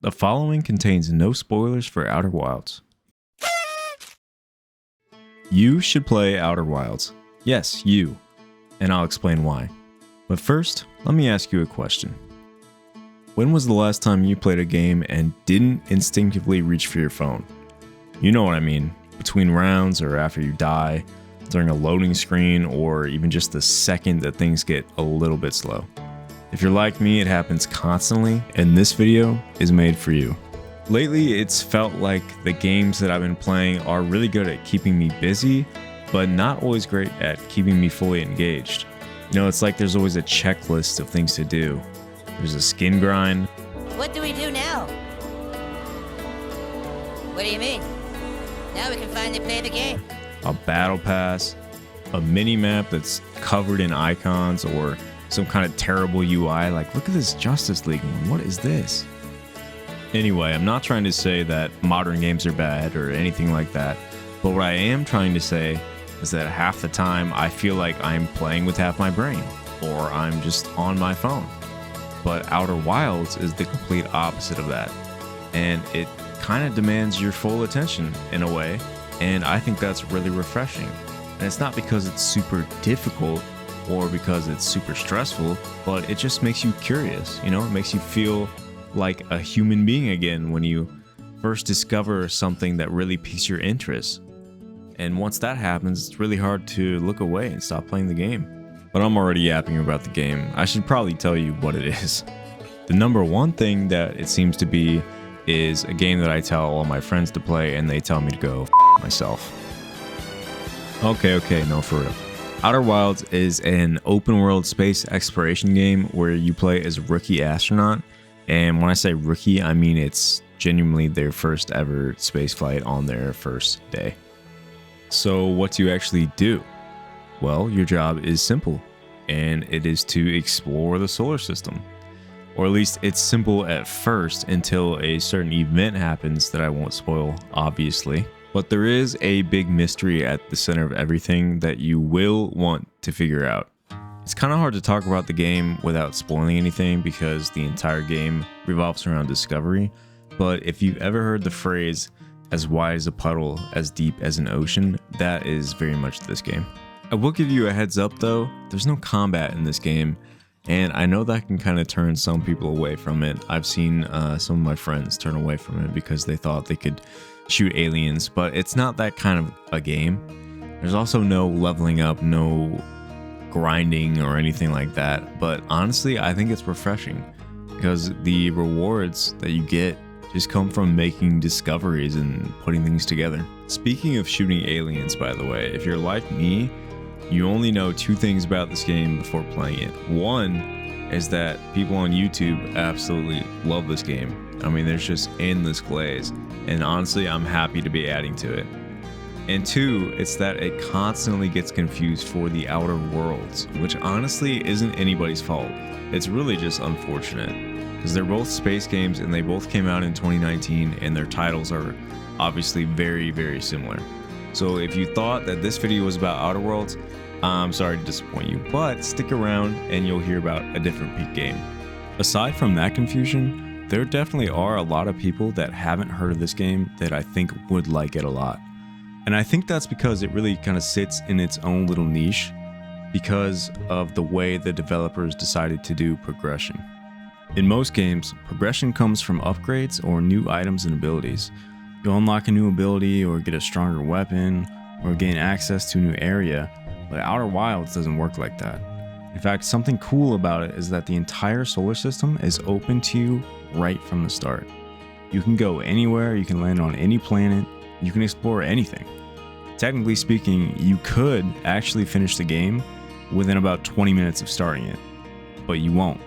The following contains no spoilers for Outer Wilds. You should play Outer Wilds. Yes, you. And I'll explain why. But first, let me ask you a question. When was the last time you played a game and didn't instinctively reach for your phone? You know what I mean. Between rounds or after you die, during a loading screen, or even just the second that things get a little bit slow. If you're like me, it happens constantly, and this video is made for you. Lately, it's felt like the games that I've been playing are really good at keeping me busy, but not always great at keeping me fully engaged. You know, it's like there's always a checklist of things to do. There's a skin grind. What do we do now? What do you mean? Now we can finally play the game. A battle pass, a mini map that's covered in icons, or some kind of terrible UI. Like, look at this Justice League one. What is this? Anyway, I'm not trying to say that modern games are bad or anything like that, but what I am trying to say is that half the time I feel like I'm playing with half my brain, or I'm just on my phone. But Outer Wilds is the complete opposite of that, and it kind of demands your full attention in a way, and I think that's really refreshing. And it's not because it's super difficult or because it's super stressful, but it just makes you curious, you know? It makes you feel like a human being again when you first discover something that really piques your interest. And once that happens, it's really hard to look away and stop playing the game. But I'm already yapping about the game. I should probably tell you what it is. The number one thing that it seems to be is a game that I tell all my friends to play and they tell me to go myself. Okay, no, for real. Outer Wilds is an open world space exploration game where you play as a rookie astronaut. And when I say rookie, I mean it's genuinely their first ever space flight on their first day. So what do you actually do? Well, your job is simple, and it is to explore the solar system. Or at least it's simple at first until a certain event happens that I won't spoil, obviously. But there is a big mystery at the center of everything that you will want to figure out. It's kind of hard to talk about the game without spoiling anything because the entire game revolves around discovery. But if you've ever heard the phrase, as wide as a puddle, as deep as an ocean, that is very much this game. I will give you a heads up though, there's no combat in this game, and I know that can kind of turn some people away from it. I've seen some of my friends turn away from it because they thought they could shoot aliens, but it's not that kind of a game. There's also no leveling up, no grinding or anything like that, but honestly I think it's refreshing because the rewards that you get just come from making discoveries and putting things together. Speaking of shooting aliens, by the way, if you're like me, you only know two things about this game before playing it. One is that people on YouTube absolutely love this game. I mean, there's just endless plays, and honestly, I'm happy to be adding to it. And two, it's that it constantly gets confused for the Outer Worlds, which honestly isn't anybody's fault. It's really just unfortunate, because they're both space games and they both came out in 2019, and their titles are obviously very, very similar. So if you thought that this video was about Outer Worlds, I'm sorry to disappoint you, but stick around and you'll hear about a different peak game. Aside from that confusion, there definitely are a lot of people that haven't heard of this game that I think would like it a lot. And I think that's because it really kind of sits in its own little niche because of the way the developers decided to do progression. In most games, progression comes from upgrades or new items and abilities. You'll unlock a new ability or get a stronger weapon or gain access to a new area, but Outer Wilds doesn't work like that. In fact, something cool about it is that the entire solar system is open to you right from the start. You can go anywhere, you can land on any planet, you can explore anything. Technically speaking, you could actually finish the game within about 20 minutes of starting it, but you won't.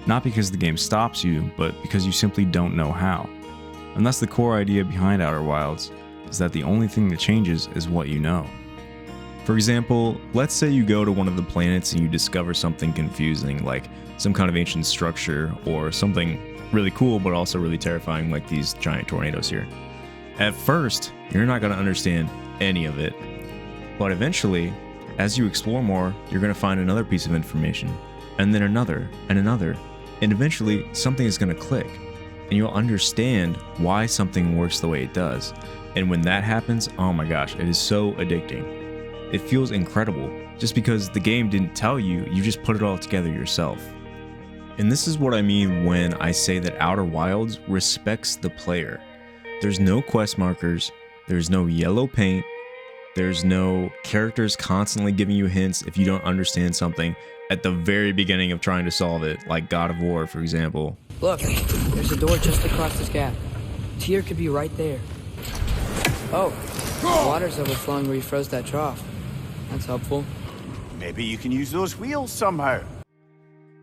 Not because the game stops you, but because you simply don't know how. And that's the core idea behind Outer Wilds, is that the only thing that changes is what you know. For example, let's say you go to one of the planets and you discover something confusing, like some kind of ancient structure, or something really cool but also really terrifying like these giant tornadoes here. At first, you're not going to understand any of it, but eventually, as you explore more, you're going to find another piece of information, and then another, and eventually something is going to click. and you'll understand why something works the way it does. And when that happens, oh my gosh, it is so addicting. It feels incredible just because the game didn't tell you, you just put it all together yourself. And this is what I mean when I say that Outer Wilds respects the player. There's no quest markers, there's no yellow paint, there's no characters constantly giving you hints if you don't understand something at the very beginning of trying to solve it, like God of War, for example. Look, there's a door just across this gap. Tyr could be right there. Oh, the water's overflowing where you froze that trough. That's helpful. Maybe you can use those wheels somehow.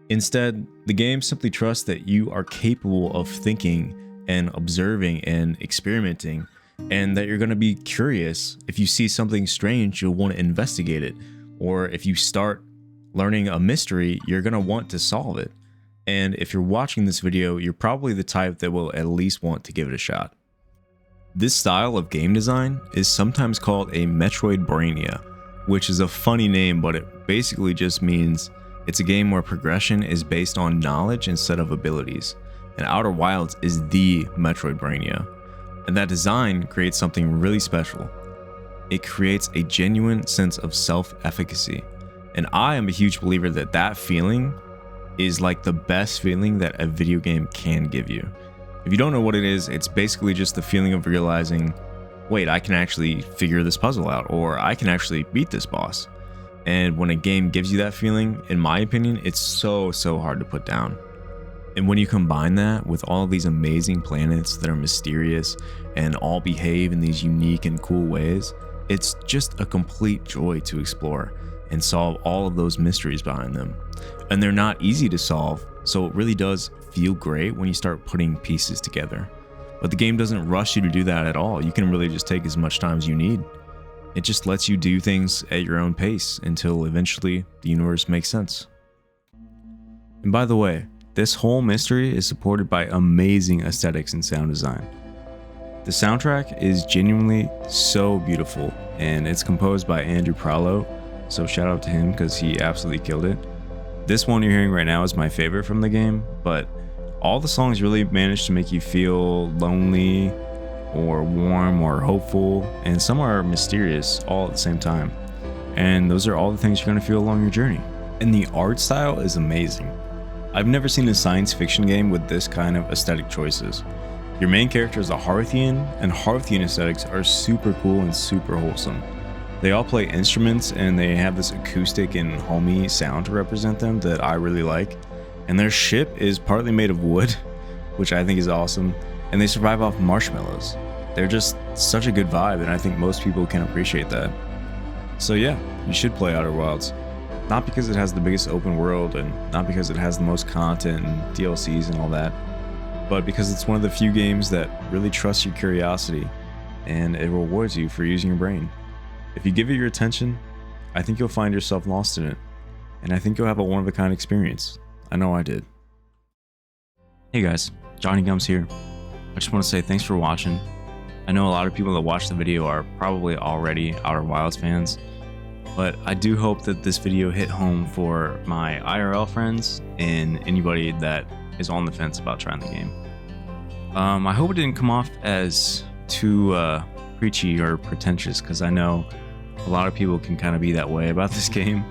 Instead, the game simply trusts that you are capable of thinking and observing and experimenting, and that you're going to be curious. If you see something strange, you'll want to investigate it. Or if you start learning a mystery, you're going to want to solve it. And if you're watching this video, you're probably the type that will at least want to give it a shot. This style of game design is sometimes called a Metroidvania, which is a funny name, but it basically just means it's a game where progression is based on knowledge instead of abilities. And Outer Wilds is the Metroidvania. And that design creates something really special. It creates a genuine sense of self-efficacy. And I am a huge believer that that feeling is like the best feeling that a video game can give you. If you don't know what it is, it's basically just the feeling of realizing, wait, I can actually figure this puzzle out, or I can actually beat this boss. And when a game gives you that feeling, in my opinion, it's so hard to put down. And when you combine that with all of these amazing planets that are mysterious and all behave in these unique and cool ways, it's just a complete joy to explore and solve all of those mysteries behind them. And they're not easy to solve, so it really does feel great when you start putting pieces together. But the game doesn't rush you to do that at all. You can really just take as much time as you need. It just lets you do things at your own pace until eventually the universe makes sense. And by the way, this whole mystery is supported by amazing aesthetics and sound design. The soundtrack is genuinely so beautiful, and it's composed by Andrew Pralo, so shout out to him because he absolutely killed it. This one you're hearing right now is my favorite from the game, but all the songs really manage to make you feel lonely or warm or hopeful, and some are mysterious all at the same time. And those are all the things you're going to feel along your journey. And the art style is amazing. I've never seen a science fiction game with this kind of aesthetic choices. Your main character is a Hearthian, and Hearthian aesthetics are super cool and super wholesome. They all play instruments and they have this acoustic and homey sound to represent them that I really like. And their ship is partly made of wood, which I think is awesome, and they survive off marshmallows. They're just such a good vibe, and I think most people can appreciate that. So yeah, you should play Outer Wilds. Not because it has the biggest open world, and not because it has the most content and DLCs and all that, but because it's one of the few games that really trusts your curiosity, and it rewards you for using your brain. If you give it your attention, I think you'll find yourself lost in it, and I think you'll have a one-of-a-kind experience. I know I did. Hey guys, Johnny Gums here. I just want to say thanks for watching. I know a lot of people that watch the video are probably already Outer Wilds fans, but I do hope that this video hit home for my IRL friends and anybody that is on the fence about trying the game. I hope it didn't come off as too preachy or pretentious, because I know a lot of people can kind of be that way about this game,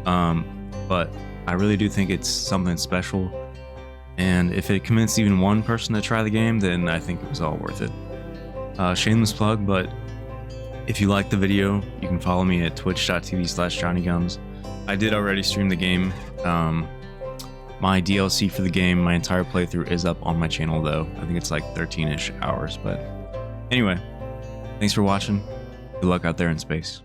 but I really do think it's something special, and if it convinced even one person to try the game, then I think it was all worth it. Shameless plug, but if you liked the video, you can follow me at twitch.tv/JohnnyGums. I did already stream the game. My DLC for the game, my entire playthrough is up on my channel though. I think it's like 13-ish hours, but anyway, thanks for watching. Good luck out there in space.